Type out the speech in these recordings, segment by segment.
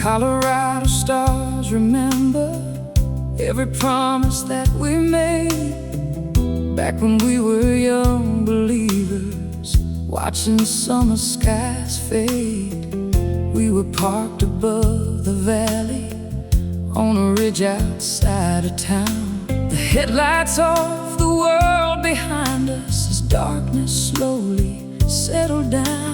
Colorado stars remember every promise that we made back when we were young believers, watching summer skies fade. We were parked above the valley on a ridge outside of town. The headlights off, the world behind us as darkness slowly settled down.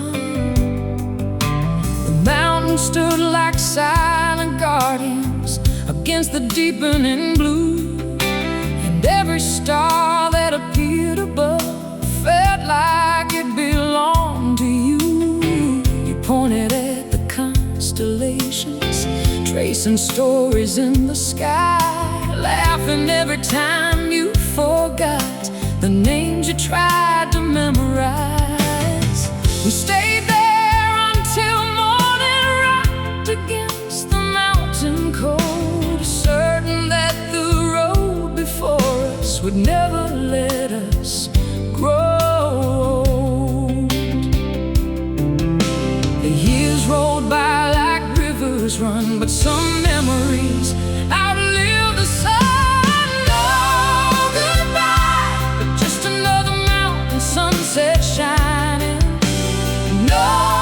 Mountains stood like silent guardians against the deepening blue, and every star that appeared above felt like it belonged to you. You pointed at the constellations, tracing stories in the sky, laughing every time you forgot the names you tried to memorize. We stayed there until against the mountain cold, certain that the road before us would never let us grow old. The years rolled by like rivers run, but some memories outlive the sun. No goodbye, but just another mountain sunset shining. No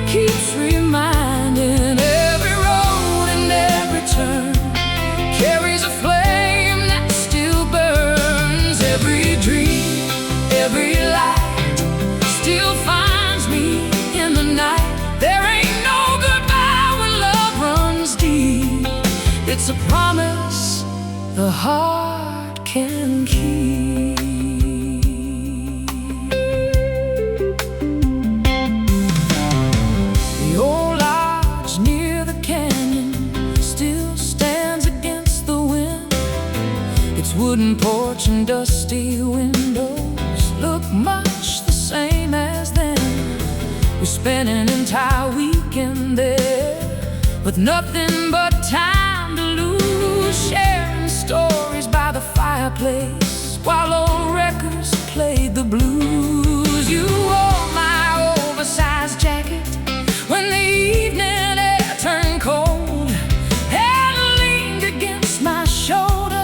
keeps reminding, every road and every turn carries a flame that still burns. Every dream, every light still finds me in the night. There ain't no goodbye when love runs deep. It's a promise the heart can keep. Wooden porch and dusty windows look much the same as then. We spent an entire weekend there with nothing but time to lose, sharing stories by the fireplace while old records played the blues. You wore my oversized jacket when the evening air turned cold, and leaned against my shoulder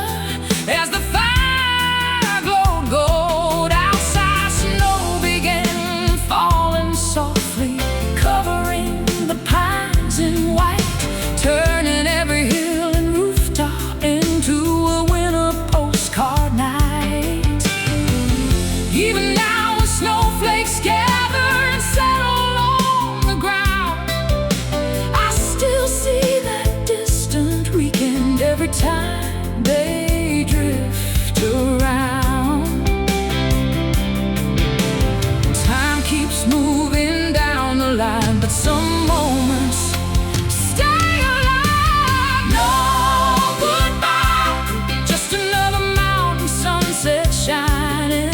as the fire glowed gold. Outside, snow began falling softly, covering the pines in white, turning every hill and rooftop into a winter postcard night. Even now, when snowflakes gather and settle on the ground, I still see that distant weekend every time they drift around. Time keeps moving down the line, but some moments stay alive. No goodbye, just another mountain sunset shining.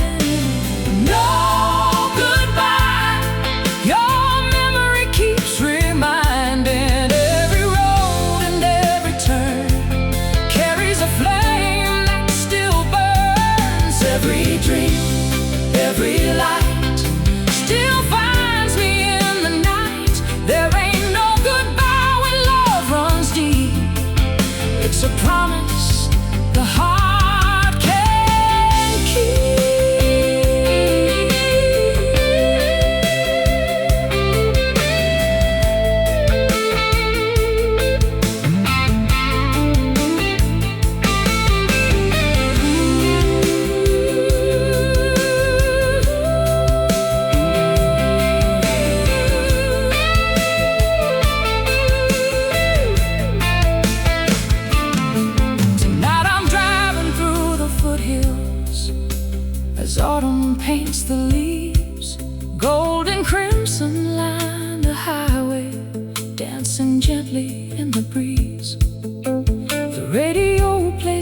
No goodbye, your memory keeps reminding, every road and every turn carries a flame that still burns. Every dream, every light still finds me in the night. There ain't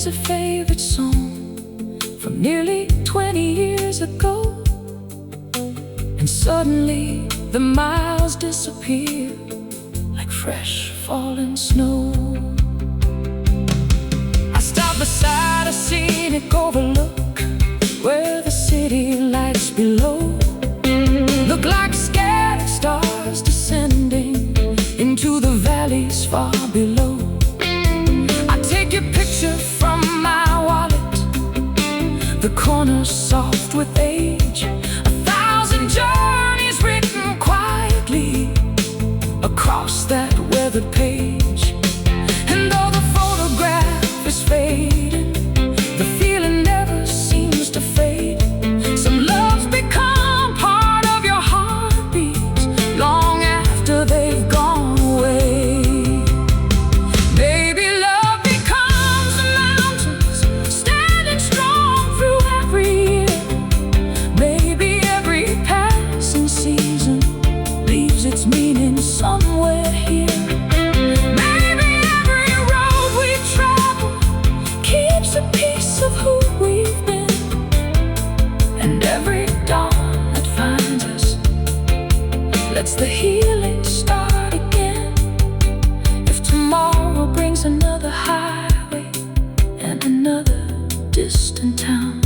plays a favorite song from nearly 20 years ago, and suddenly the miles disappear like fresh fallen snow. I stop beside a scenic overlook where the city lights below look like scattered stars descending into the valleys far below. I take your picture from my wallet, the corner soft with age, 1,000 journeys written quietly across that weathered page. And though the photograph is fading, the feeling never seems to fade. Some loves become part of your heartbeat long after they've gone away. Maybe love becomes the mountains standing strong through every year. Maybe every passing season leaves its meaning somewhere here. Maybe every road we travel keeps a piece of who we've been, and every dawn that finds us lets the healing start again. If tomorrow brings another highway and another distant town,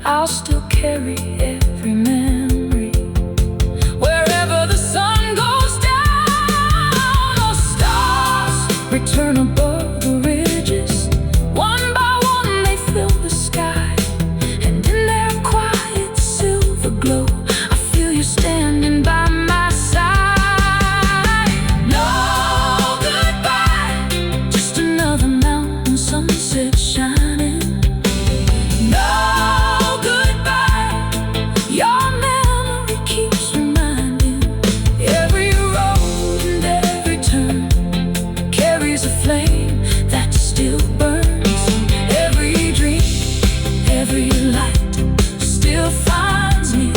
I'll still carry every memory wherever the sun goes down. Those stars return above the ridges, one by one they fill the sky, and in their quiet silver glow I feel you standing by my side. No goodbye, just another mountain sunset shining. No goodbye, your memory keeps reminding. Every road and every turn carries a flame that still burns. Every dream, every light still finds me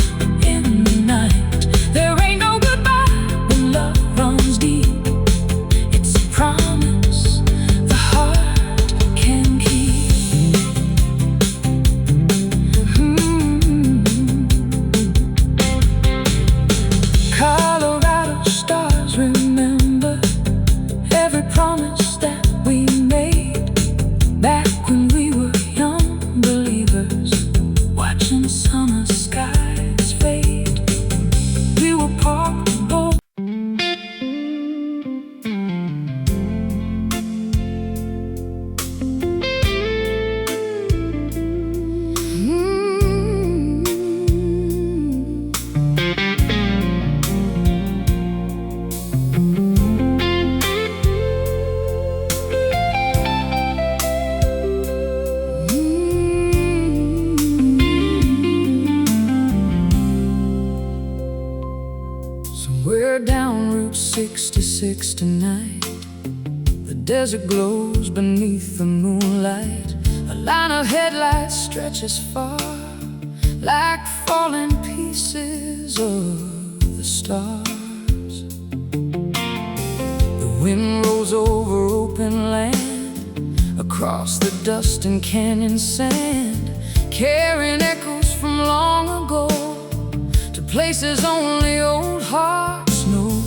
in the night. There ain't no goodbye when love runs deep. It's a promise the heart can keep. Colorado stars remember every promise that we made back when we were young believers, watching summer skies fade. We were parked both. Somewhere down Route 66 tonight, the desert glows beneath the moonlight. A line of headlights stretches far like falling pieces of the stars. The wind rolls over open land, across the dust and canyon sand, carrying echoes from long ago to places only old hearts know.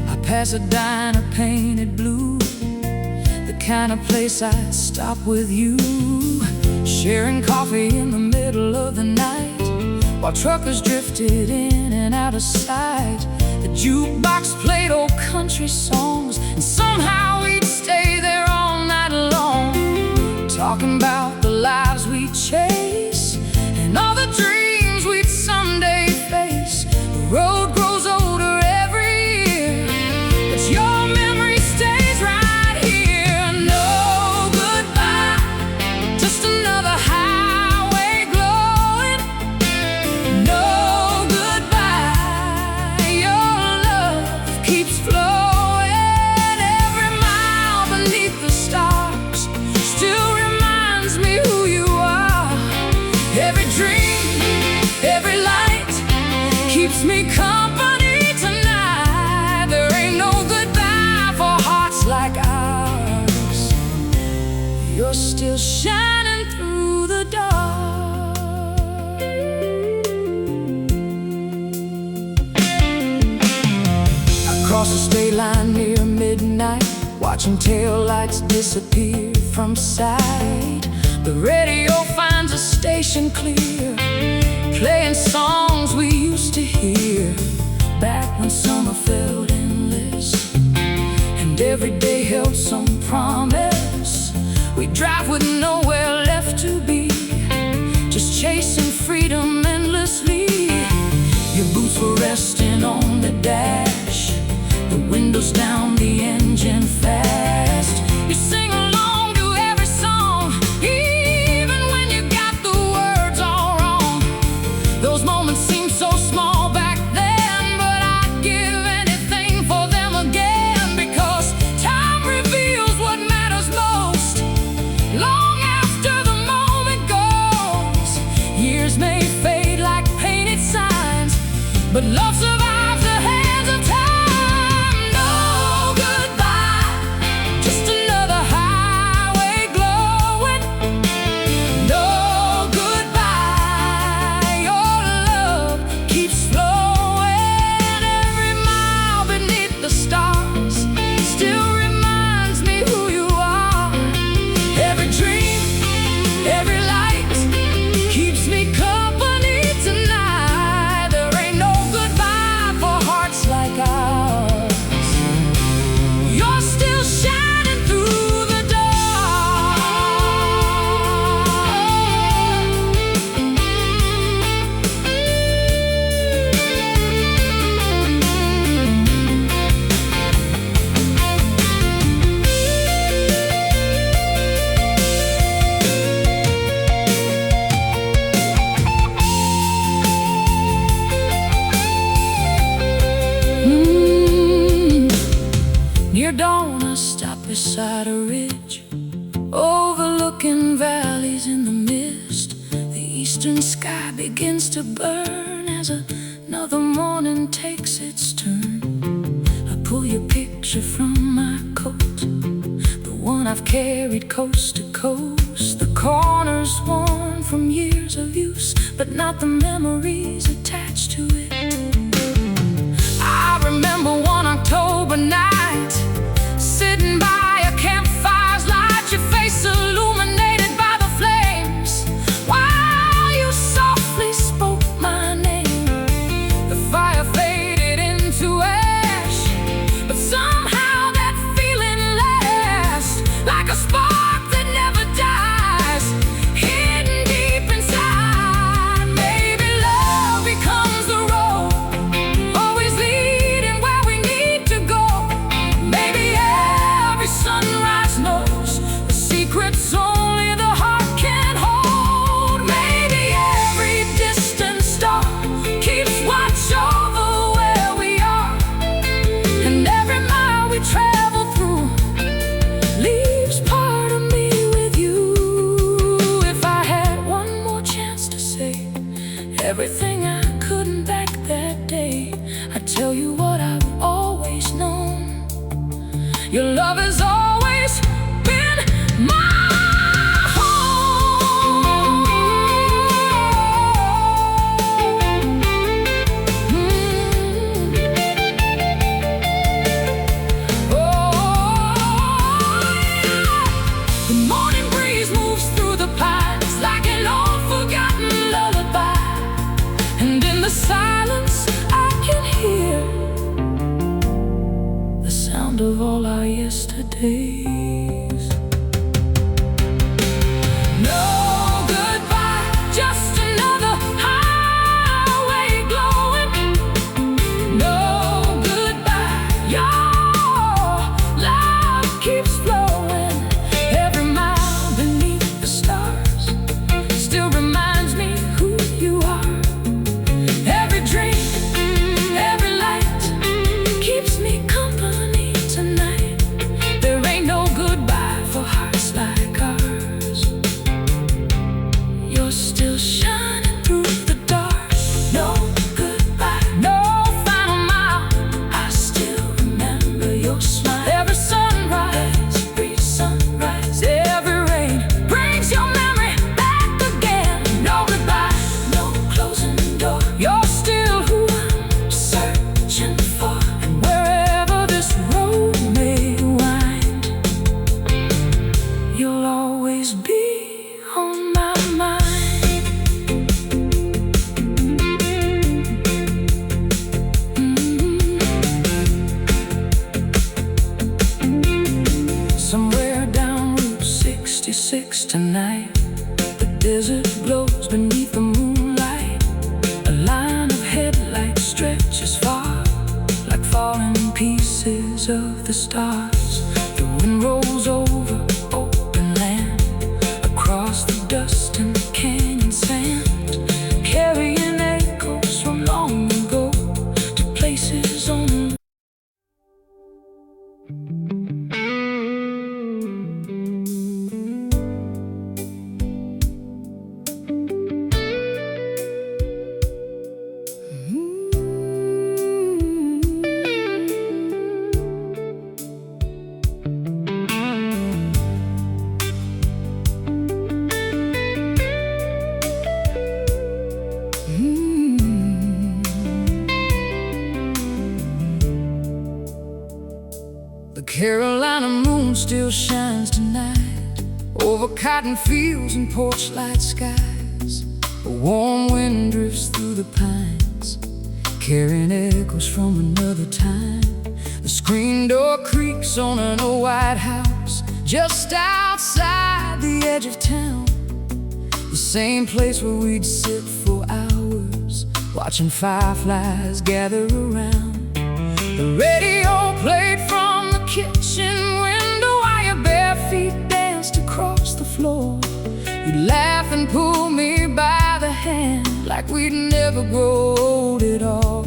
I pass a diner painted blue, the kind of place I stop with you, sharing coffee in the middle of the night, while truckers drifted in and out of sight. The jukebox played old country songs, and somehow we'd stay there all night long, talking about the lives we chase and all the dreams we'd someday face. The road grows older every year, but your memory stays right here. No goodbye, just another highway glowing. No goodbye, your love keeps flowing. Every mile beneath the stars still reminds me who you are. Every dream, every light keeps me company tonight. There ain't no goodbye for hearts like ours. You're still shining across the state line near midnight, watching taillights disappear from sight. The radio finds a station clear, playing songs we used to hear back when summer felt endless and every day held some promise. We drive with nowhere left to be, just chasing freedom endlessly. Your boots were resting on the dash, the windows down, the engine fast. You sing along to every song, even when you got the words all wrong. Those moments seem so small back then, but I'd give anything for them again, because time reveals what matters most long after the moment goes. Years may fade like painted signs, but love survives the hands of time. Near dawn, I stop beside a ridge, overlooking valleys in the mist. The eastern sky begins to burn as another morning takes its turn. I pull your picture from my coat, the one I've carried coast to coast. The corner's worn from years of use, but not the memories attached to it. I remember one October night, sitting by a campfire's light, your face illuminated by the flames, while you softly spoke my name. The fire faded into ash, but somehow that feeling lasts, like a spark that never dies, hidden deep inside. Maybe love becomes the road, always leading where we need to go. Maybe sunrise knows the secrets only the heart can hold. Maybe every distant star keeps watch over where we are, and every mile we travel through leaves part of me with you. If I had one more chance to say everything I couldn't back that day, I'd tell you what I've always known. Your love has always been my home. The morning breeze moves through the pines like an old forgotten lullaby, and in the silence I can hear the sound of all our yesterdays. No goodbye, just another highway glowing. No goodbye, your love keeps flowing. Every mile beneath the stars still reminds me who you are. Every dream, every light keeps me company tonight. There ain't no goodbye. leaves of the stars. The wind rolls over open land, across the dust and the canyon sand, carrying echoes from long ago to places only. The Carolina moon still shines tonight over cotton fields and porch light skies. A warm wind drifts through the pines, carrying echoes from another time. The screen door creaks on an old white house just outside the edge of town. The same place where we'd sit for hours, watching fireflies gather around. The radio played from the kitchen window while your bare feet danced across the floor. You'd laugh and pull me by the hand like we'd never grow old at all.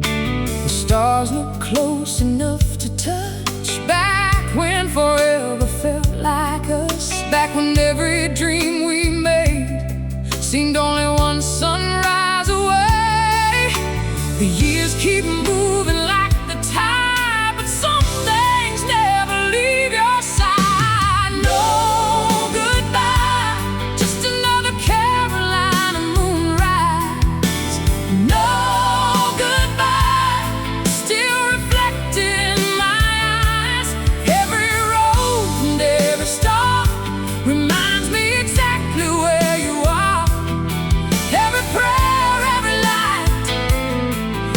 The stars look close enough to touch, back when forever felt like us, back when every dream we made seemed only one sunrise away. The years keep moving like the tide, but some things never leave your side. No goodbye, just another Carolina moonrise. No goodbye, still reflected in my eyes. Every road and every stop reminds me exactly where you are. Every prayer, every light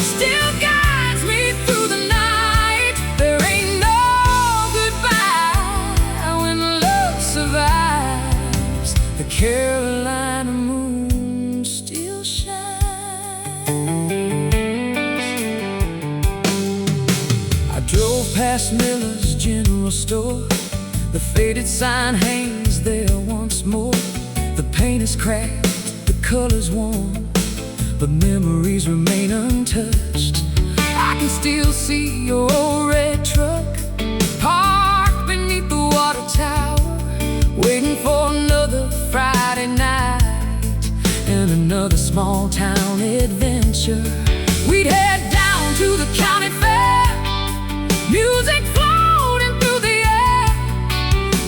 still guides me through the night. There ain't no goodbye when love survives. The Carolina moon still shines. I drove past Miller's general store. The faded sign hangs there once more. The paint is cracked, the color's worn, but memories remain untouched. I can still see your old red truck parked beneath the water tower, waiting for another Friday night and another small town adventure. We'd head down to the county fair, music floating through the air.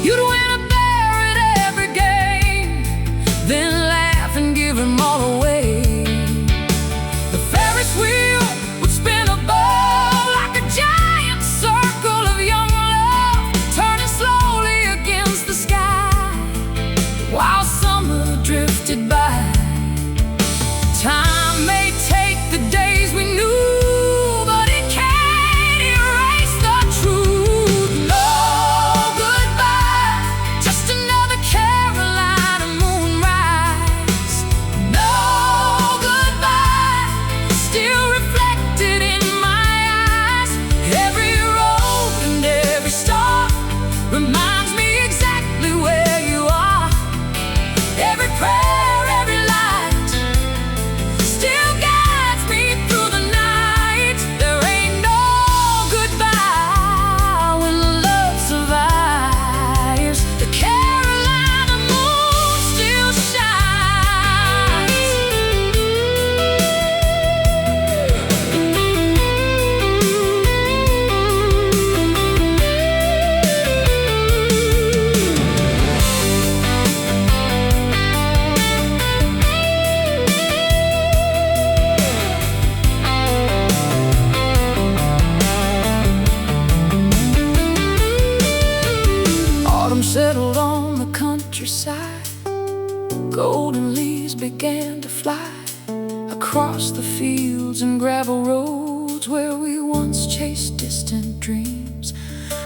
You'd win a bear at every game, then laugh and give them all away. The Ferris wheel would spin above like a giant circle of young love, turning slowly against the sky while summer drifted by. Time may take the days we knew, but it can't erase the truth. No goodbye, just another Carolina moonrise. No goodbye, still reflected in my eyes. Every road and every stop reminds me exactly where you are. Every prayer, every light still guides me through the night. There ain't no goodbye when love survives. The Carolina moon still shines. Autumn settled on the countryside. Golden leaves began to fly across the fields and gravel roads where we once chased distant dreams.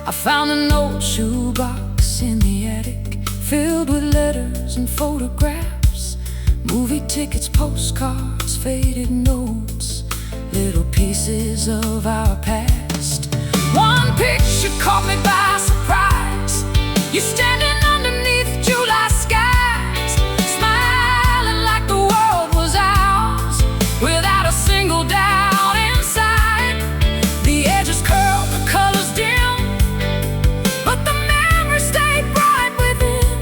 I found an old shoebox in the attic, filled with letters and photographs, movie tickets, postcards, faded notes, little pieces of our past. One piece caught me by surprise. You standing underneath July skies, smiling like the world was ours, without a single doubt inside. The edges curled, the colors dim, but the memory stayed bright within,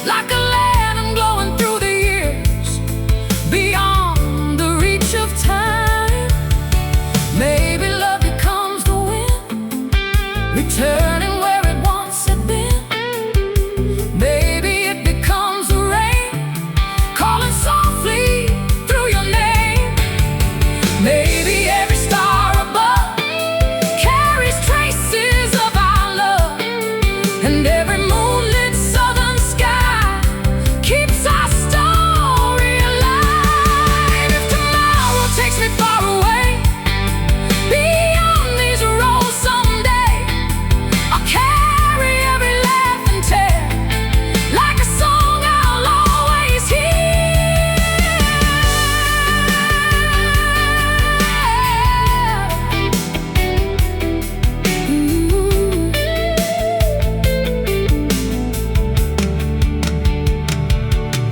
like a lantern glowing through the years, beyond the reach of time. Maybe love becomes the wind, returning where it once had been. Maybe it becomes the rain, calling softly through your name. Maybe every star above carries traces of our love, and every moonlit southern sky keeps our story alive. If tomorrow takes me far away, beyond these roads someday, I'll carry every laugh and tear, like a song I'll always hear.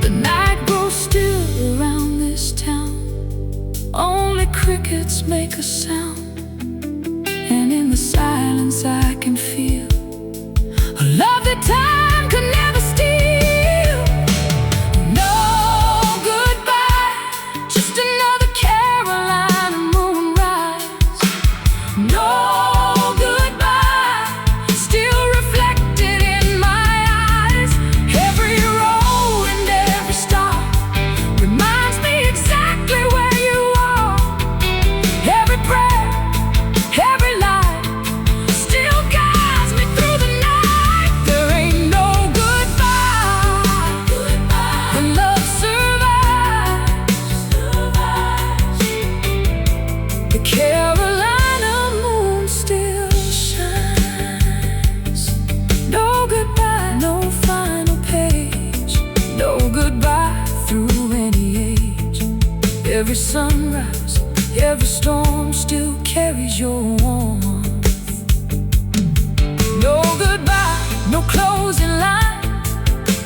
The night grows still around this town, only crickets make a sound, and in the silence I can feel a love that time could never steal. No goodbye, just another Carolina moonrise. No goodbye, still reflected in my eyes. Every road and every star reminds me exactly where you are. Every prayer, every light still guides me through the night. There ain't no goodbye when love survives. The Carolina moon still shines. No goodbye, no final page. No goodbye through any age. Every sunrise, every storm still carries your warmth. No goodbye, no closing line.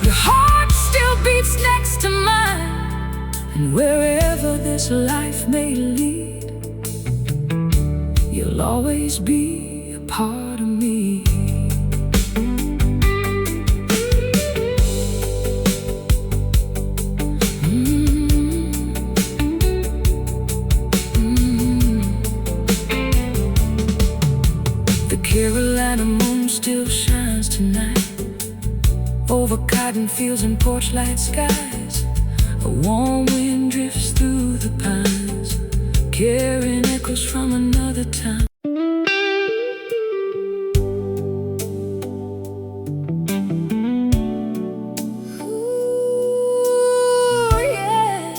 Your heart still beats next to mine. And wherever this life may lead, you'll always be a part of me. The Carolina moon still shines tonight, over cotton fields and porch light skies. A warm wind drifts through the pines, carrying echoes from another time. Ooh, yeah.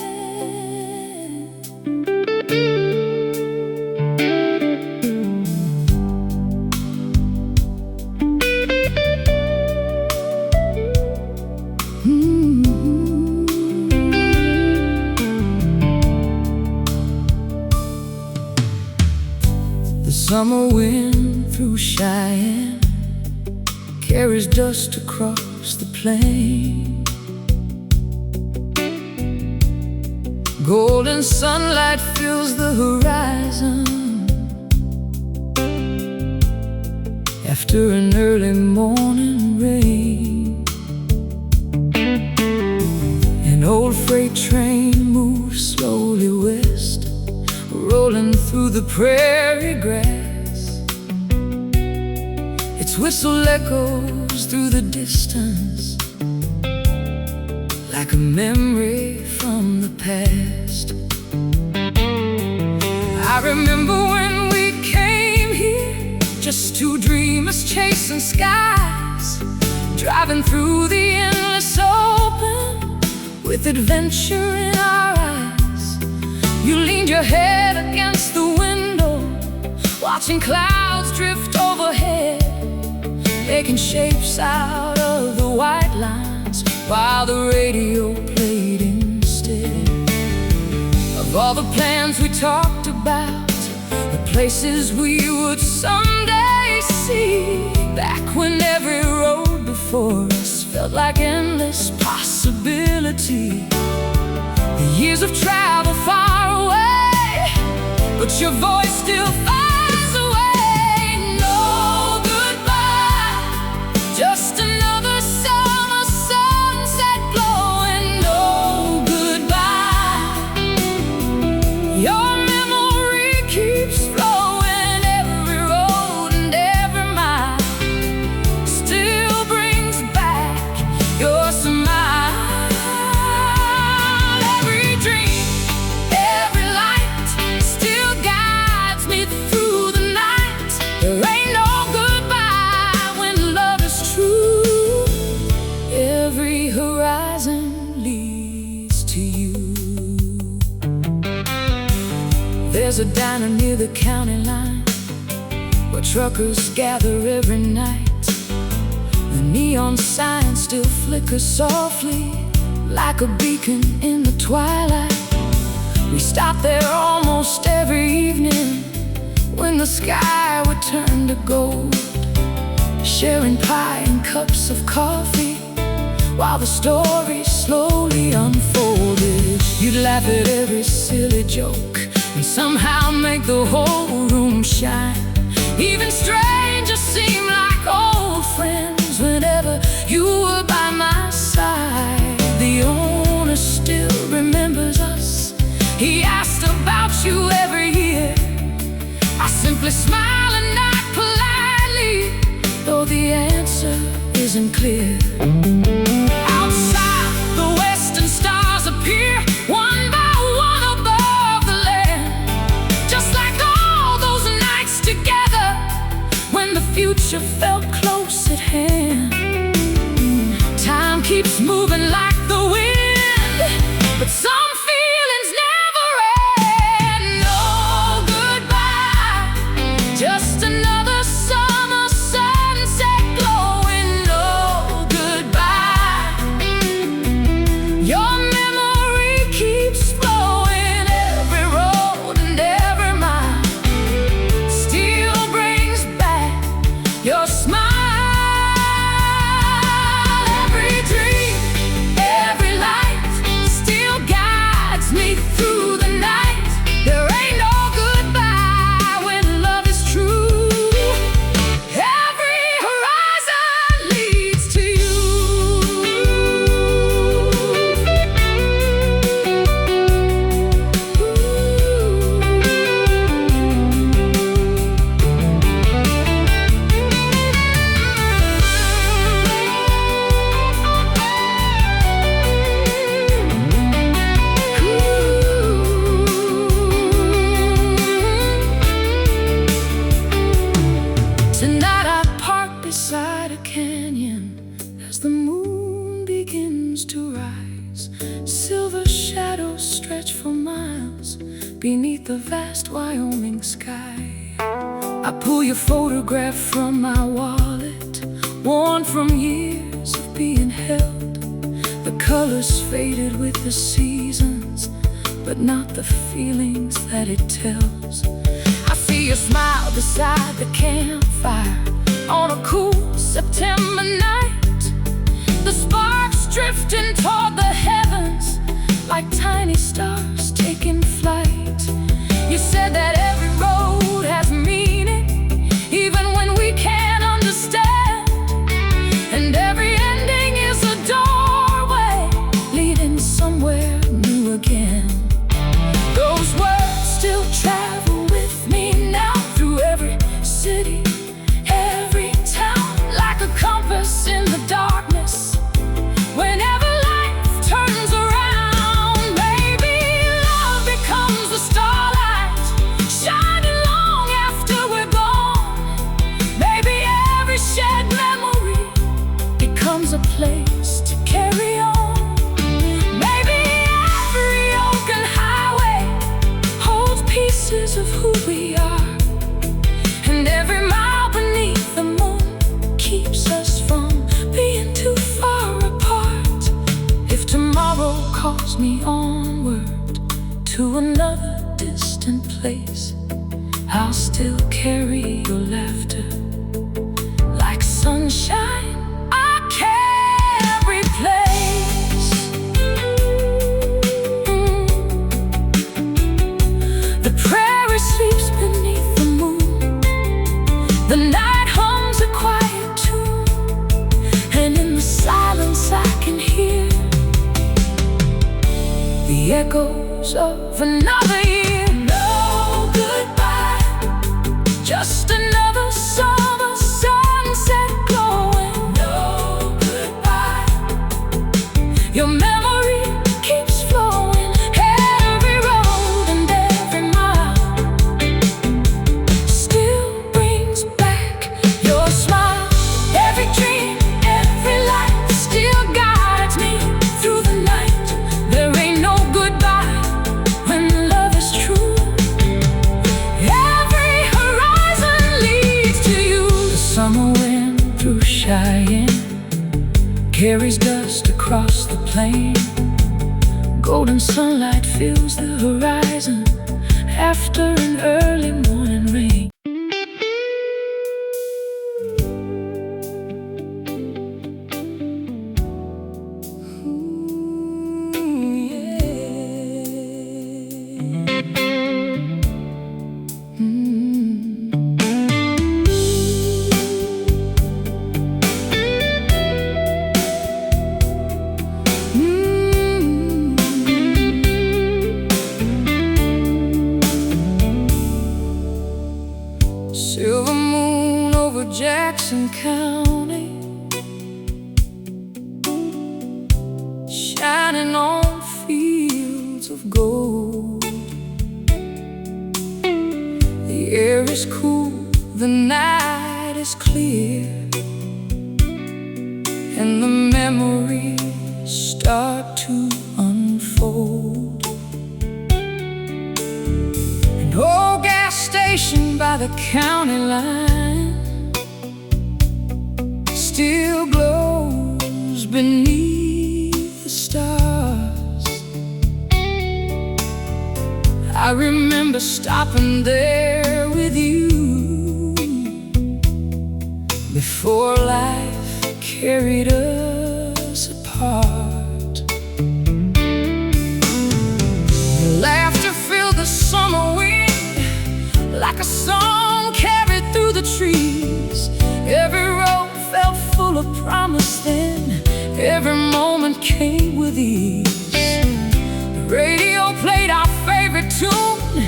The summer wind through Cheyenne carries dust across the plain. Golden sunlight fills the horizon after an early morning rain. An old freight train moves slowly west, rolling through the prairie grass. Its whistle echoes through the distance, like a memory from the past. I remember when we came here, just two dreamers chasing skies, driving through the endless open with adventure in our eyes. You leaned your head against the window, watching clouds drift overhead, making shapes out of the white lines while the radio played instead. Of all the plans we talked about, the places we would someday see, felt like endless possibility. The years of travel far away, but your voice still finds a way. No goodbye, just another summer sunset glowing. No goodbye, your memory keeps flowing. Every road and every mile still brings back your smile. Every dream, every light still guides me through the night. There ain't no goodbye when love is true. Every horizon leads to you. There's a diner near the county line where truckers gather every night. The neon sign still flickers softly like a beacon in the twilight. We stop there almost every evening when the sky would turn to gold, sharing pie and cups of coffee while the story slowly unfolded. You'd laugh at every silly joke and somehow make the whole room shine. Even strangers seem like old friends whenever you were by my side. The owner still remembers us. He asked about you every year. I simply smile and nod politely, though the answer isn't clear. Outside, the western stars appear one by one above the land, just like all those nights together when the future felt close at hand. Time keeps moving like the wind, but some feelings never end. No goodbye, just another summer sunset glowing. No goodbye, your memory keeps flowing. Every road and every mile still brings back your smile. Every dream, every light still guides me through the night. There ain't no goodbye when love is true. Every horizon leads to you. Tonight I park beside a canyon as the moon begins to rise. Silver shadows stretch for miles beneath the vast Wyoming sky. I pull your photograph from my wallet, worn from years of being held. The colors faded with the seasons, but not the feelings that it tells. I see your smile beside the campfire on a cool September night. The sparks drifting toward the heavens like tiny stars taking flight. You said that every road has meaning, even when we can't understand. And every ending is a doorway leading somewhere new again. Those words still travel with me now through every city, every town, like a compass in the darkness. Whenever life turns around, maybe love becomes the starlight, shining long after we're gone. Maybe every shared memory becomes a place to carry on. Maybe every open highway holds pieces of who we are, and every mile beneath the moon keeps us from being too far apart. If tomorrow calls me onward to another distant place, I'll still carry your laughter like sunshine. I carry echoes of another year. No goodbye, just another summer sunset glowing. No goodbye, your memory keeps flowing. Every road and every mile still brings back your smile. Every dream, every light still guides me through the night. There ain't no goodbye when love is true. Every horizon leads to you. The summer wind through Cheyenne carries dust across the plain. Golden sunlight fills the horizon after an early morning rain. Silver moon over Jackson County, shining on fields of gold. The air is cool, the night is clear, and the memories start to unfold. An old gas station by the county line still glows beneath the stars. I remember stopping there with you before life carried us apart. Your laughter filled the summer wind like a song carried through the trees. Every road felt full of promise then, every moment came with ease. The radio played our favorite tune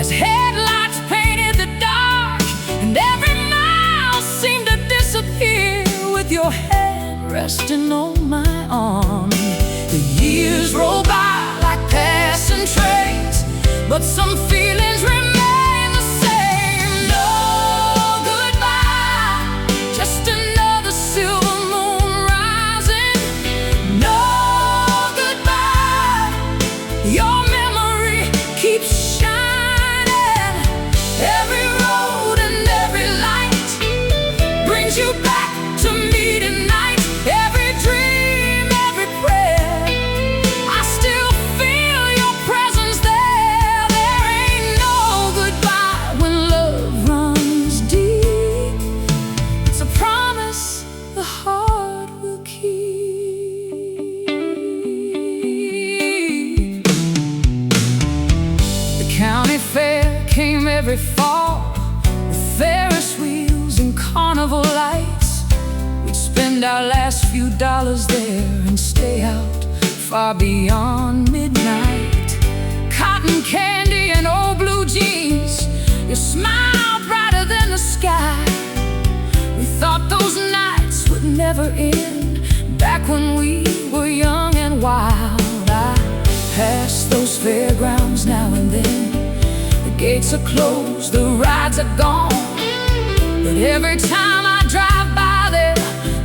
as headlights painted the dark, and every mile seemed to disappear with your hand resting on my arm. The years roll by like passing trains, but some feelings remain. Your memory keeps shining. Every road and every light brings you back to me tonight. Every dream, every prayer, I still feel your presence there. There ain't no goodbye when love runs deep. It's a promise the heart will keep. County fair came every fall with Ferris wheels and carnival lights. We'd spend our last few dollars there and stay out far beyond midnight. Cotton candy and old blue jeans, your smile brighter than the sky. We thought those nights would never end back when we were young and wild. I pass those fairgrounds now and then. The gates are closed, the rides are gone, but every time I drive by there,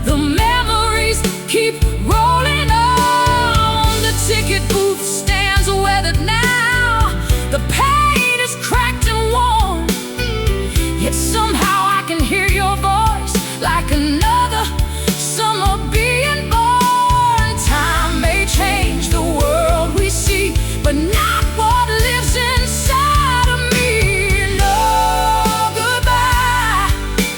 the memories keep rolling on. The ticket booth stands weathered now, the paint is cracked and worn, yet somehow I can hear your voice like another summer being born. Time may change the world we see, but not what lives inside of me. No goodbye,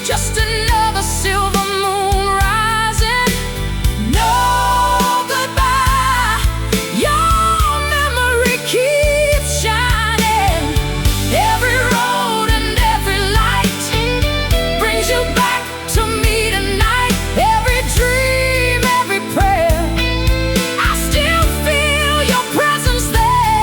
just another silver moon rising. No goodbye, your memory keeps shining. Every road and every light brings you back to me tonight. Every dream, every prayer, I still feel your presence there.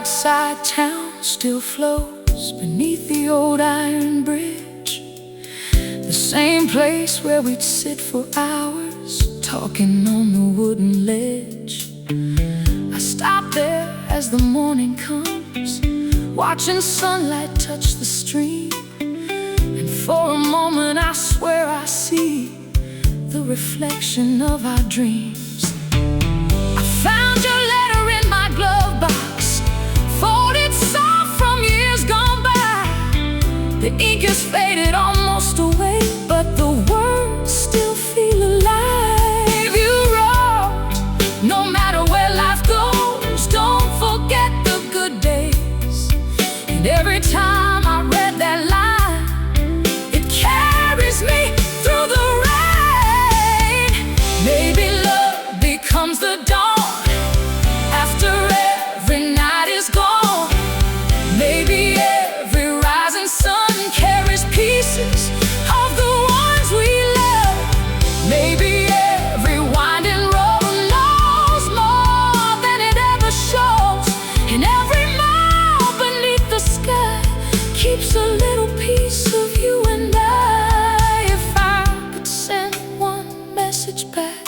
outside town still flows beneath the old iron bridge, the same place where we'd sit for hours talking on the wooden ledge. I stop there as the morning comes, watching sunlight touch the stream, and for a moment I swear I see the reflection of our dreams. I found your letter in my glove box, folded soft from years gone by. The ink is faded almost away, but the words still feel alive. You wrote, no matter where life goes, don't forget the good days. And every time I read that line, it carries me through the rain. Maybe love becomes the dawn after every night is gone. Maybe every rising sun carries pieces of the ones we love. Maybe every winding road knows more than it ever shows, and every mile beneath the sky keeps a little piece of you and I. If I could send one message back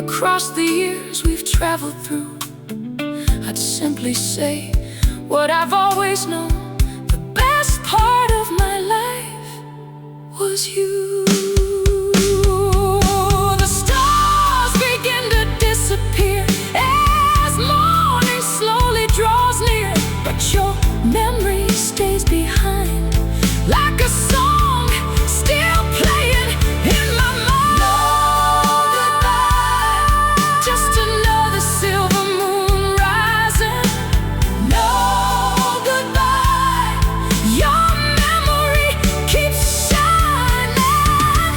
across the years we've traveled through, I'd simply say what I've always known: the best part of my life was you. The stars begin to disappear as morning slowly draws near, but your memory stays behind like a song still playing in my mind. No goodbye, just another silver moon rising. No goodbye, your memory keeps shining.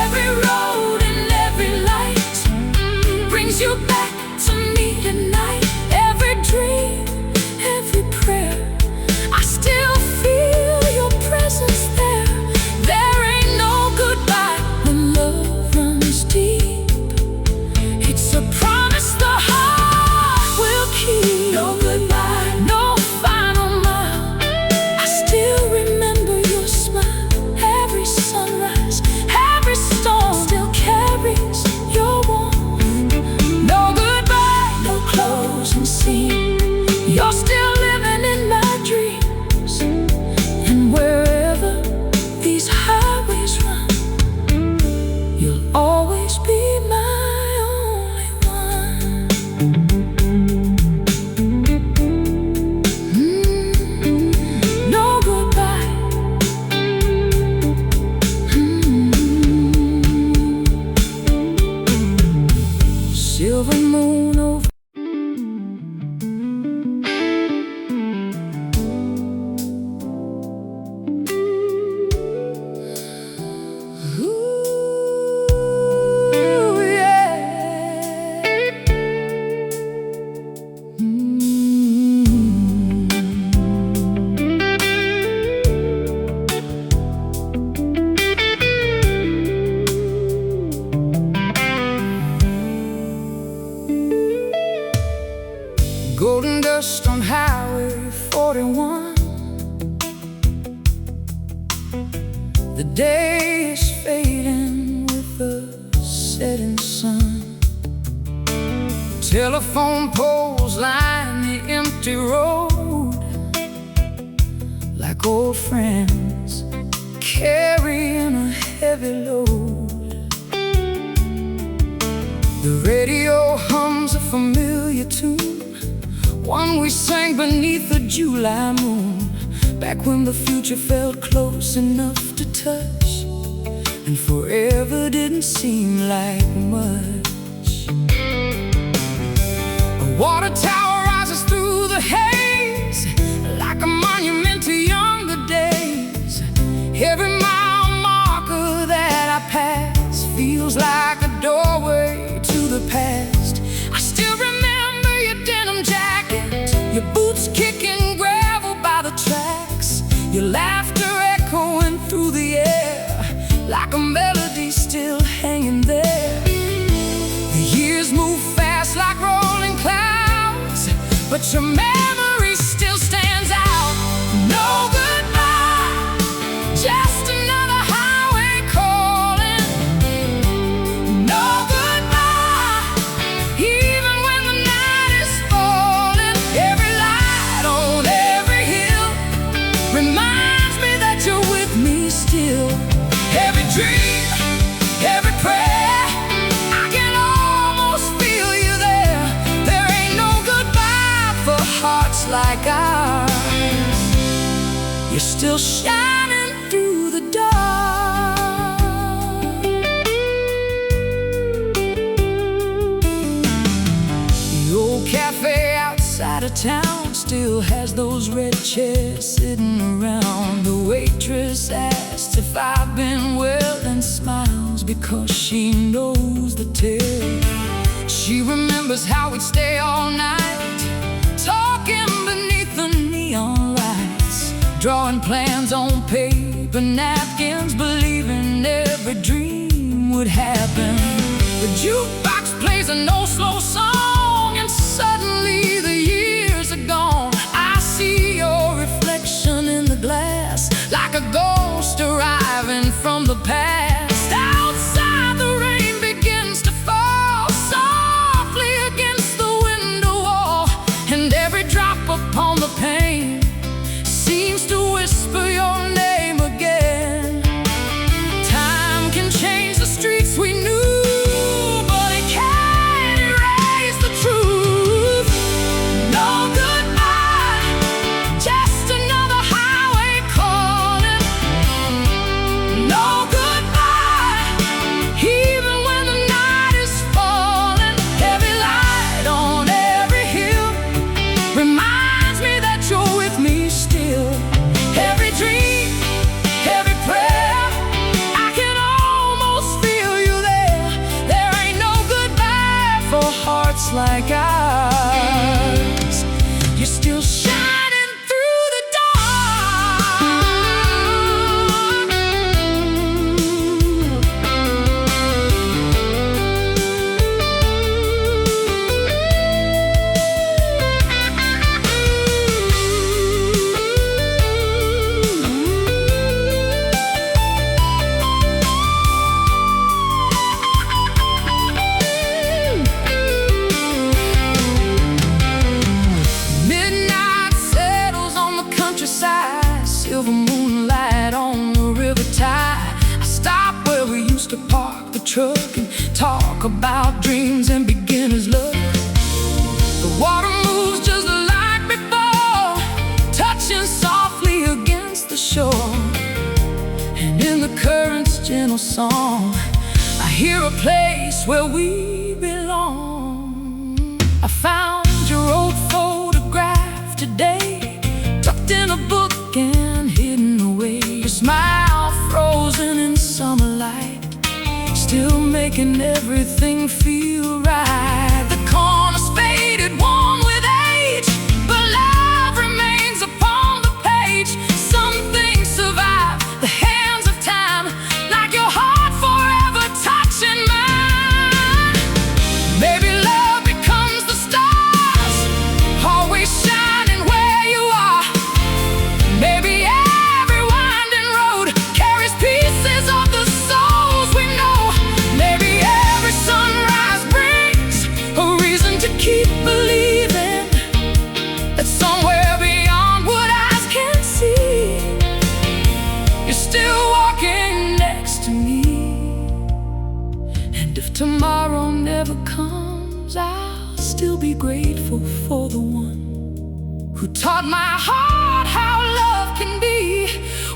Every road and every light brings you back to me tonight. Every dream, every prayer, I still feel your presence there. There ain't no goodbye when love runs deep. It's a promise the heart will keep. No goodbye, no final mile. I still remember your smile. Every sunrise, every storm still carries your warmth. No goodbye, no closing scene. You're still living in my dreams, and wherever these highways run, you'll always be my only one. No goodbye. Silver moon over. Ooh, yeah. Golden dust on Highway 41. The day is fading with the setting sun. Telephone poles line the empty road, like old friends carrying a heavy load. The radio hums a familiar tune, one we sang beneath the July moon, back when the future felt close enough to touch, and forever didn't seem like much. A water tower rises through the haze, like a monument to younger days. Every mile marker that I pass feels like a doorway to the past. I still remember your denim jacket, your boots kicking gravel by the tracks, your laughter echoing through the air like a melody still hanging there. The years move fast like rolling clouds, but your memory hearts like ours. You're still shining through the dark. The old cafe outside of town still has those red chairs sitting around. The waitress asks if I've been well and smiles because she knows the tale. She remembers how we'd stay all night, talking beneath the neon lights, drawing plans on paper napkins, believing every dream would happen. The jukebox plays an old slow song, and suddenly the years are gone. I see your reflection in the glass, like a ghost arriving from the past. Outside the rain begins to fall softly against the window wall, and every drop upon the pane seems to whisper your name again. Time can change the streets we knew, but it can't erase the truth. No goodbye, just another highway calling. No goodbye, even when the night is falling. Heavy light on every hill reminds me that you're with me still. Every dream, every prayer, I can almost feel you there. There ain't no goodbye for hearts like ours. You're still shining through the midnight settles on the countryside, silver moonlight on the river tide. I stop where we used to park the truck and talk about dreams and beginner's luck. The water moves just like before, touching softly against the shore. And in the current's gentle song, I hear a place where we belong. I found your old photograph today, tucked in a book and hidden away. Your smile frozen in summer light, still making everything feel right. The corner's faded, worn with age, but love remains upon the page. Some things survive the hands of time, like your heart forever touching mine. Maybe love becomes the stars, always shining where you are. Maybe every winding road carries pieces of the souls we know. Maybe every sunrise brings a reason to keep believing that somewhere beyond what eyes can see, you're still walking next to me. And if tomorrow never comes, I'll still be grateful for the one who taught my heart how love can be,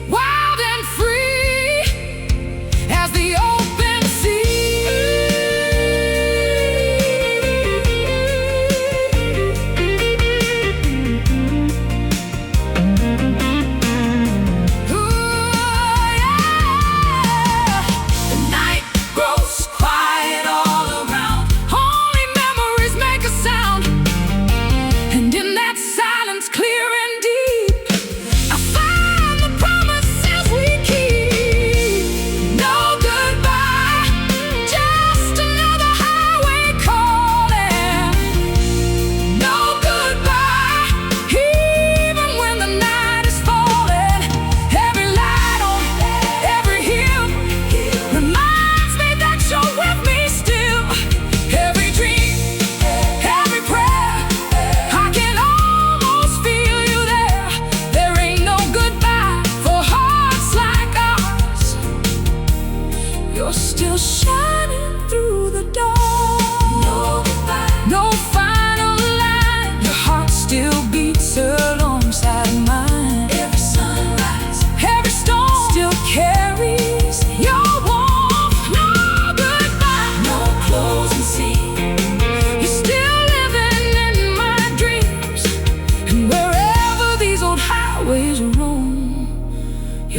wild and free as the open sea. Ooh, yeah. The night grows quiet all around, only memories make a sound. And in that silence, clear and deep, I find the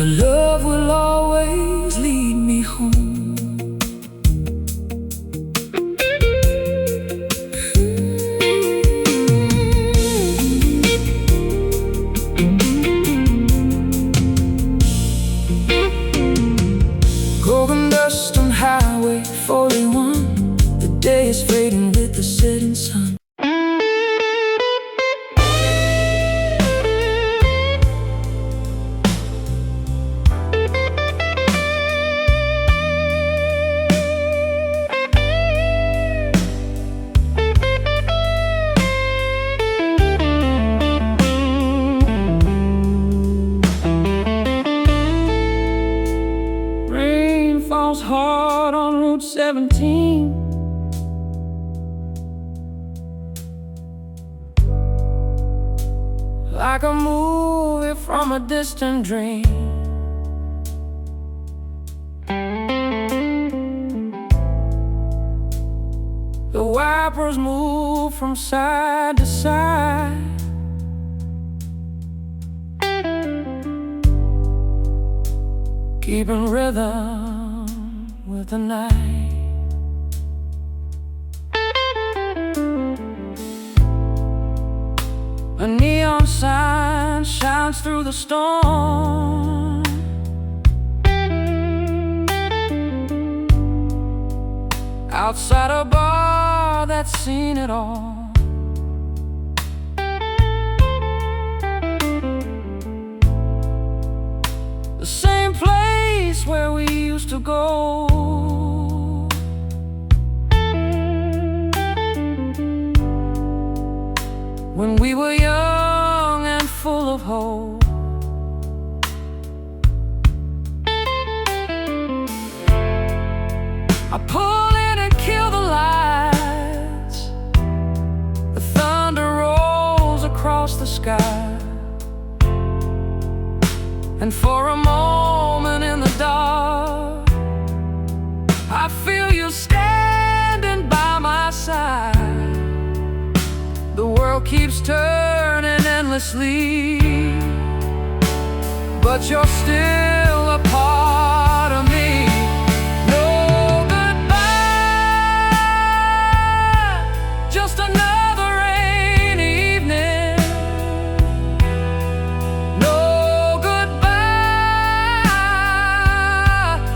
love will always lead me home. Golden dust on Highway 41. The day is fading with the setting sun. Falls hard on Route 17. Like a movie from a distant dream. The wipers move from side to side. Keeping rhythm with the night. A neon sign shines through the storm. Outside a bar that's seen it all. The same place where we used to go. When we were young and full of hope. I pull in and kill the lights. The thunder rolls across the sky. And for a moment in the dark, I feel you standing by my side. The world keeps turning endlessly, but you're still a part of me. No goodbye, just another rainy evening. No goodbye,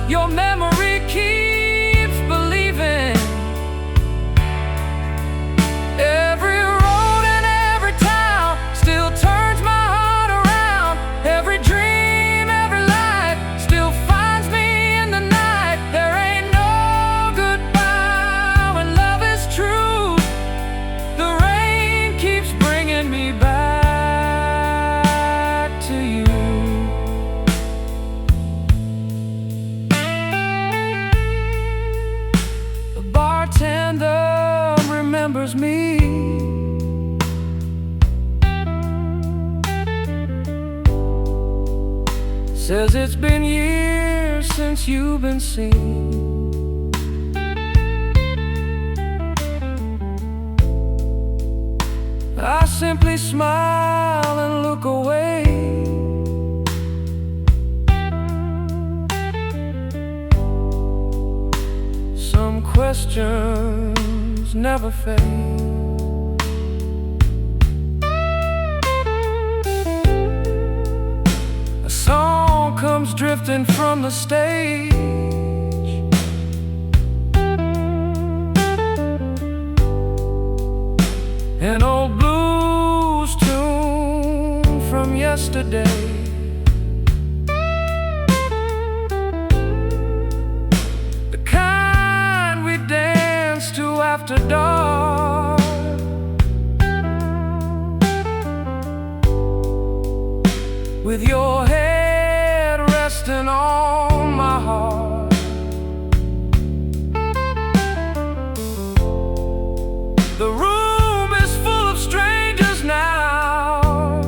your memory keeps believing. Every remembers me. Says it's been years since you've been seen. I simply smile and look away. Some questions never fade. A song comes drifting from the stage. An old blues tune from yesterday. The kind we danced to after dark. With your head resting on my heart. The room is full of strangers now,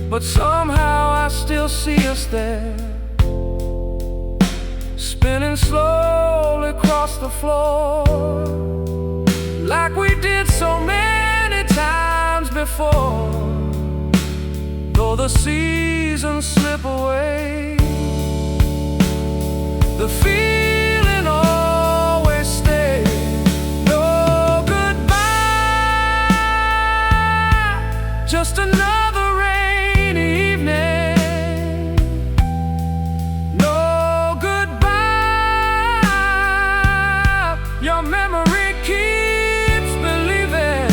but somehow I still see us there, spinning slowly across the floor, like we did so many times before. Though the seas seasons slip away, the feeling always stays. No goodbye, just another rainy evening. No goodbye, your memory keeps believing.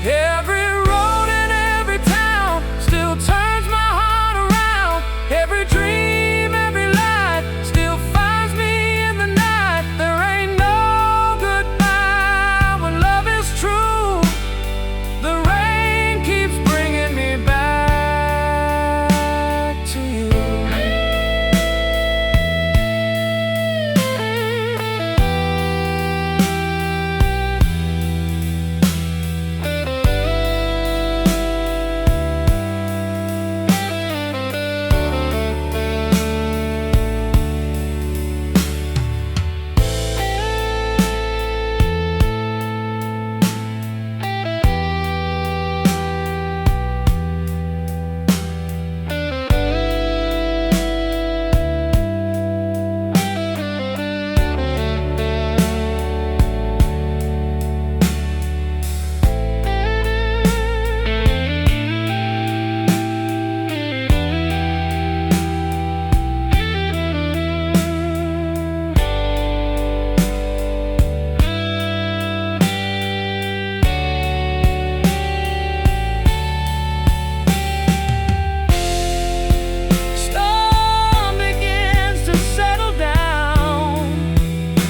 Every road in every town still turns my heart around. Every dream, every light still finds me in the night. There ain't no goodbye when love is true. The rain keeps bringing me back to you.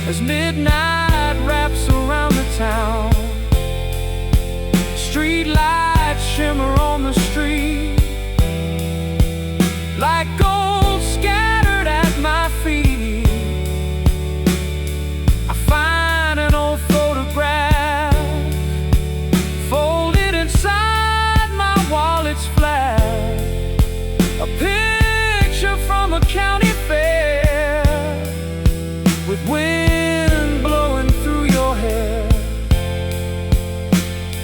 As midnight wraps around the town, street lights shimmer on the street like gold scattered at my feet. I find an old photograph folded inside my wallet's flap, a picture from a county fair with wind blowing through your hair.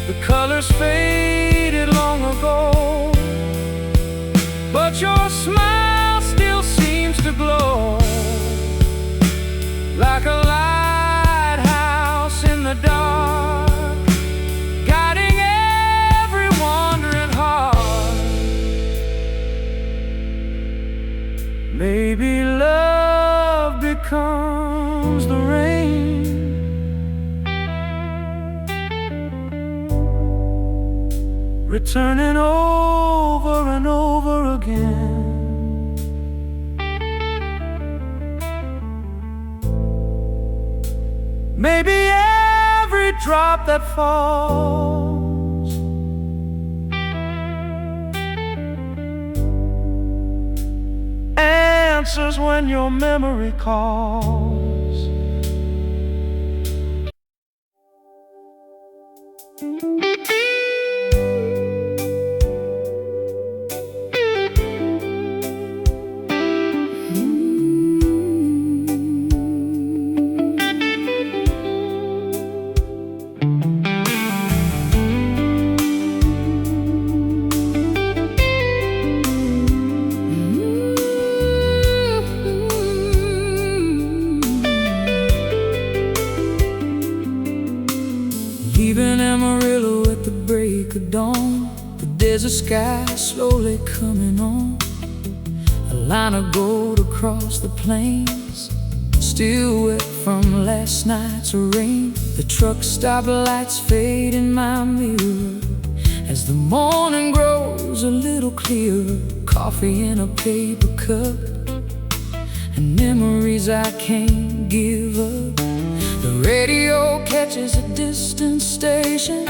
The colors faded long ago, but your smile still seems to glow like a lighthouse in the dark, guiding every wandering heart. Maybe love becomes the rain, returning over and over again. Maybe every drop that falls answers when your memory calls. Leaving Amarillo at the break of dawn, the desert sky slowly coming on. A line of gold across the plains, still wet from last night's rain. The truck stop lights fade in my mirror as the morning grows a little clearer. Coffee in a paper cup and memories I can't give up. The radio catches a distant station,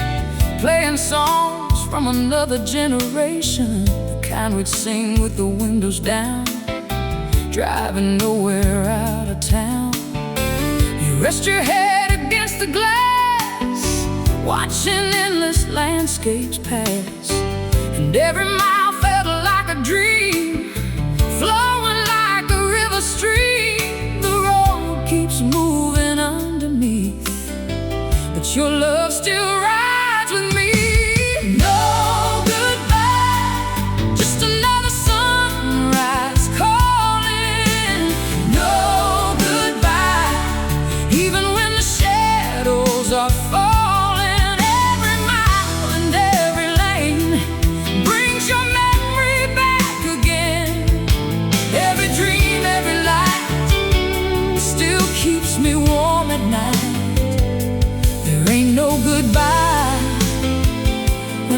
playing songs from another generation, the kind we'd sing with the windows down, driving nowhere out of town. You rest your head against the glass, watching endless landscapes pass, and every mile felt like a dream, flowing like a river stream. The road keeps moving underneath, your love still rides with me. No goodbye,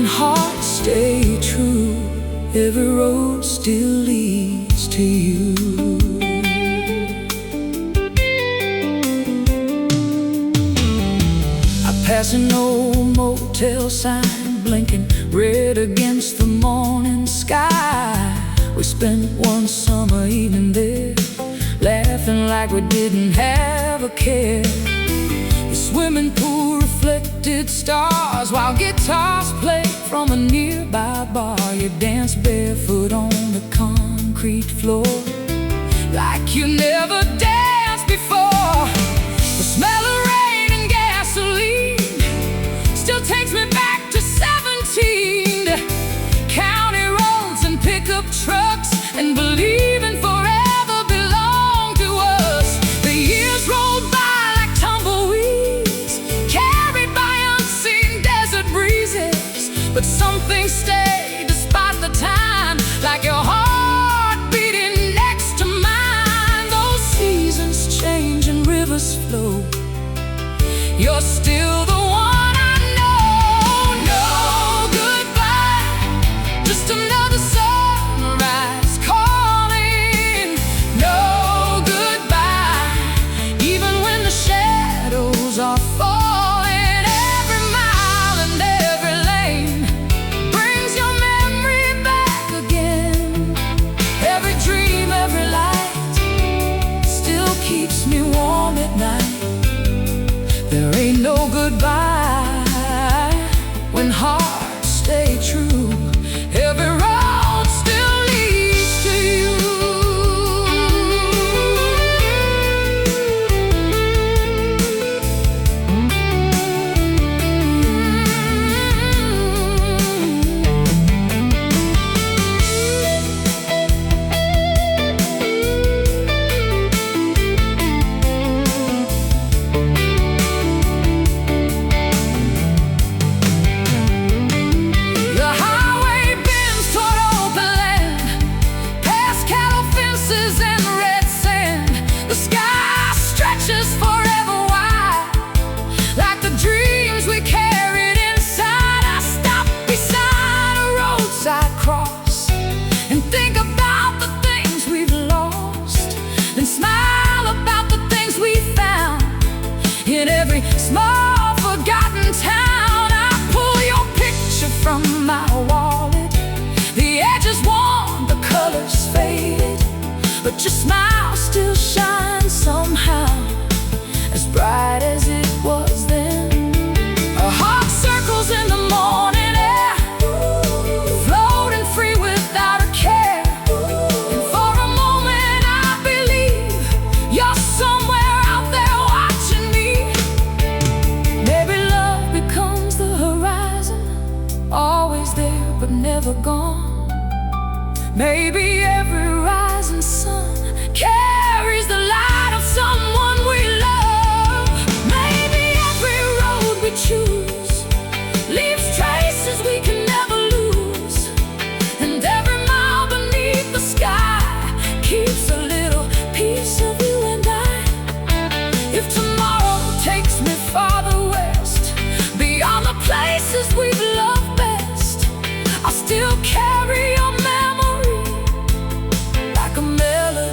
hearts stay true, every road still leads to you. I pass an old motel sign, blinking red against the morning sky. We spent one summer evening there, laughing like we didn't have a care. The swimming pool reflected stars while guitars played from a nearby bar. You danced barefoot on the concrete floor like you never danced before. The smell of rain and gasoline still takes me back to 17, to county roads and pickup trucks, and believing forever belonged to us. The years rolled by like tumbleweeds, carried by unseen desert breezes, but something stayed despite the time, like your heart beating next to mine. Those seasons change and rivers flow, you're still the one I know. No goodbye, just another sunrise calling. No goodbye, even when the shadows are falling. Every mile and every lane brings your memory back again. Every dream, every light still keeps me warm at night. There ain't no goodbye when hearts stay true, every road still leads to you. The highway bends toward open land, past cattle fences and red sand. The sky stretches forever wide, like the dreams we carried inside. I stop beside a roadside cross and think about the things we've lost, and smile about the things we found. In every small forgotten town, I pull your picture from my wallet. The edges worn, the colors faded, but your smile still shines somehow, as bright as it was then. Our heart circles in the morning air, floating free without a care. And for a moment I believe you're somewhere out there watching me. Maybe love becomes the horizon, always there but never gone. Maybe every rising sun carries the light of someone we love. Maybe every road we choose leaves traces we can never lose, and every mile beneath the sky keeps a little piece of you and I. If tomorrow takes me farther west, beyond the places we've loved best, I'll still carry your memory like a melody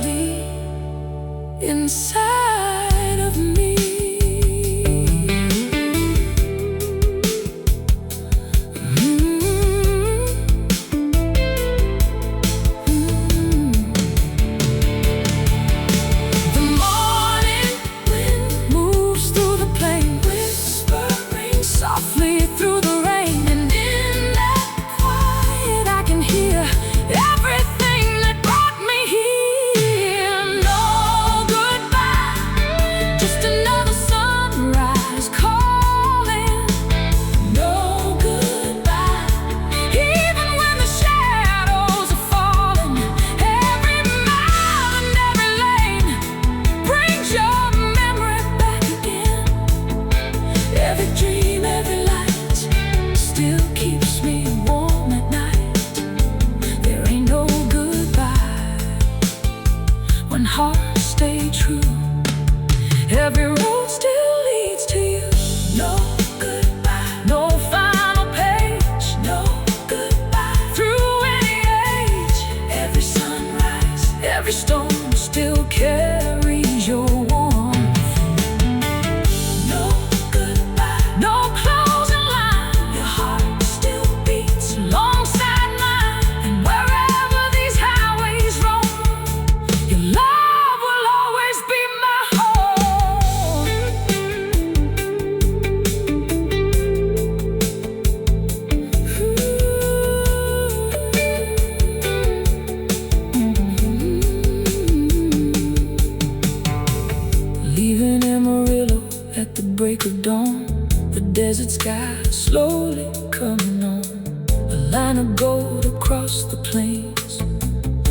line of gold across the plains,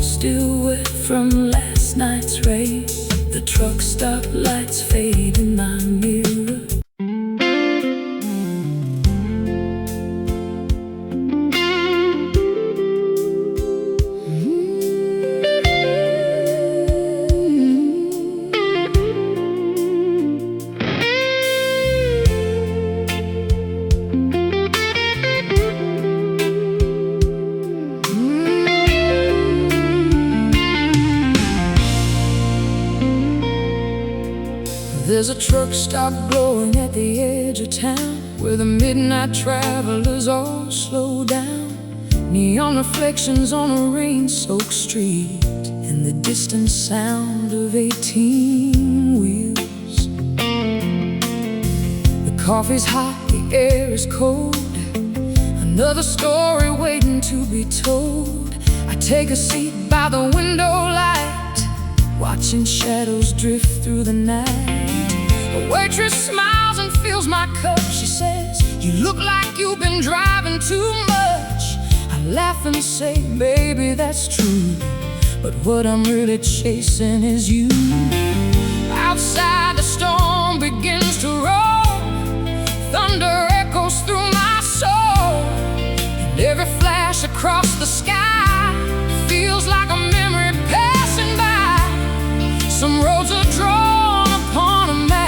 still wet from last night's rain. The truck stop lights fade in my mirror. There's a truck stop glowing at the edge of town, where the midnight travelers all slow down. Neon reflections on a rain-soaked street, and the distant sound of 18 wheels. The coffee's hot, the air is cold, another story waiting to be told. I take a seat by the window light, watching shadows drift through the night. A waitress smiles and fills my cup. She says, "You look like you've been driving too much." I laugh and say, "Baby, that's true, but what I'm really chasing is you." Outside the storm begins to roll, thunder echoes through my soul, and every flash across the sky feels like a memory passing by. Some roads are drawn upon a map,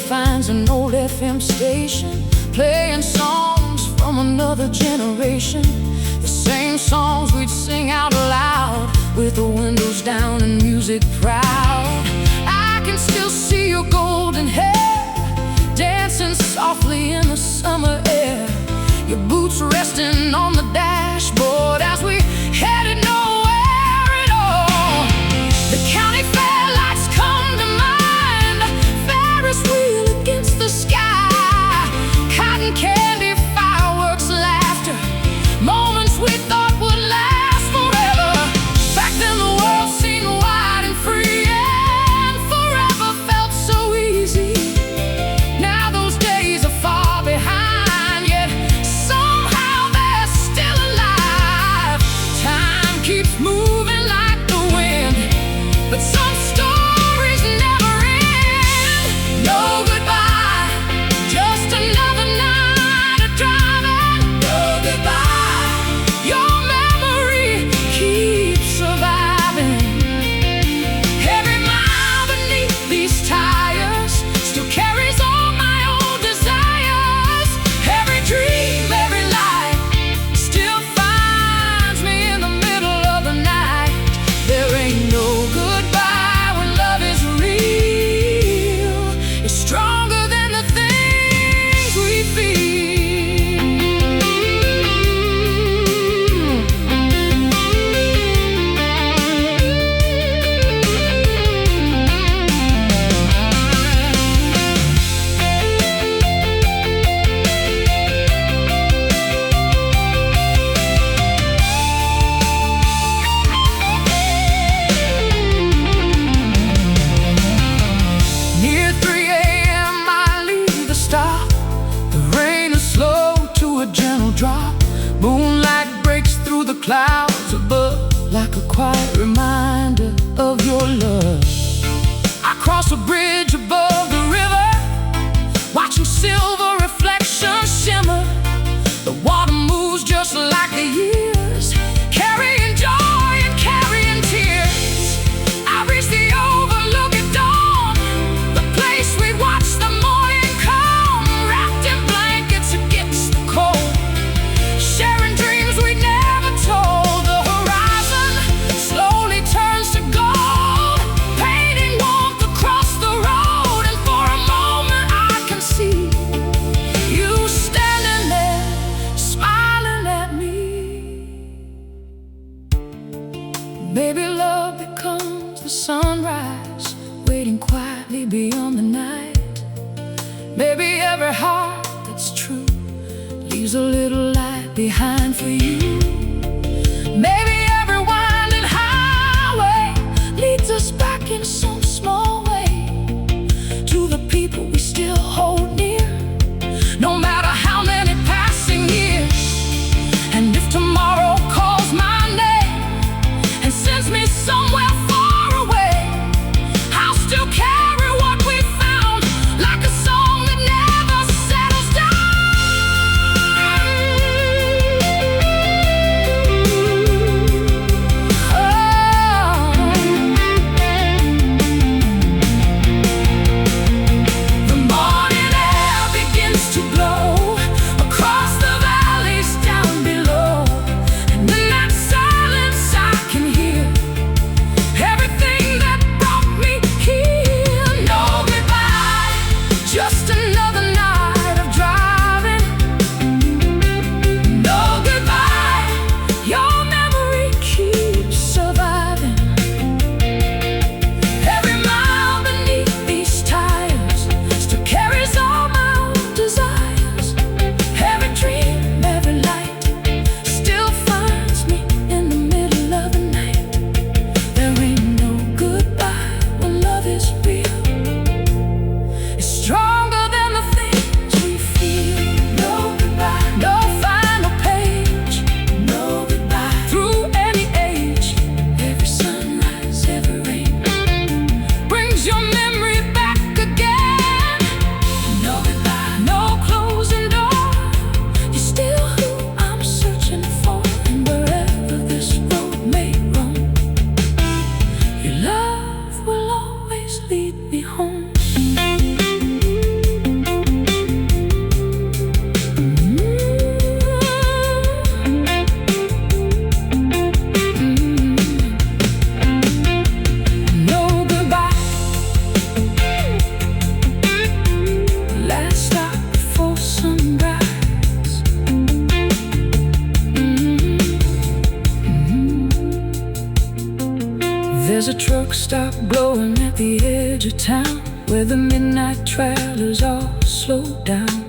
finds an old FM station, playing songs from another generation. The same songs we'd sing out loud, with the windows down and music proud. I can still see your golden hair dancing softly in the summer air, your boots resting on the dashboard as we headed nowhere at all. The county fair lights come to mind, Ferris wheel against the sky, cotton candy, fireworks, laughter, moments we thought would last forever. Back then the world seemed wide and free, and forever felt so easy. Maybe every heart that's true leaves a little light behind for you. Maybe every winding highway leads us back in some small way to the people we still hold near, no matter how many passing years. And if tomorrow calls my name and sends me somewhere far away, I'll still carry what we found, like a song that never settles down. The morning air begins to blow across the valleys down below, and in that silence I can hear everything that brought me here. No goodbye, just another night of driving. No goodbye, your memory keeps surviving. Every mile beneath these tires still carries all my old desires. Every dream, every light still finds me in the middle of the night. There ain't no goodbye when love is real. It's stronger than the things we feel. No goodbye, no final page. No goodbye, through any age. Every sunrise, every rain brings your memory back again. No goodbye, no closing door. You're still who I'm searching for, and wherever this road may roam, your love will always lead me home. No goodbye, last stop before sunrise. There's a truck stop glowing at the edge of town, where the midnight travelers all slow down.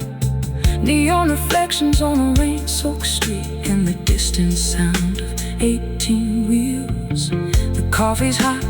Neon reflections on a rain-soaked street, and the distant sound of 18 wheels. The coffee's hot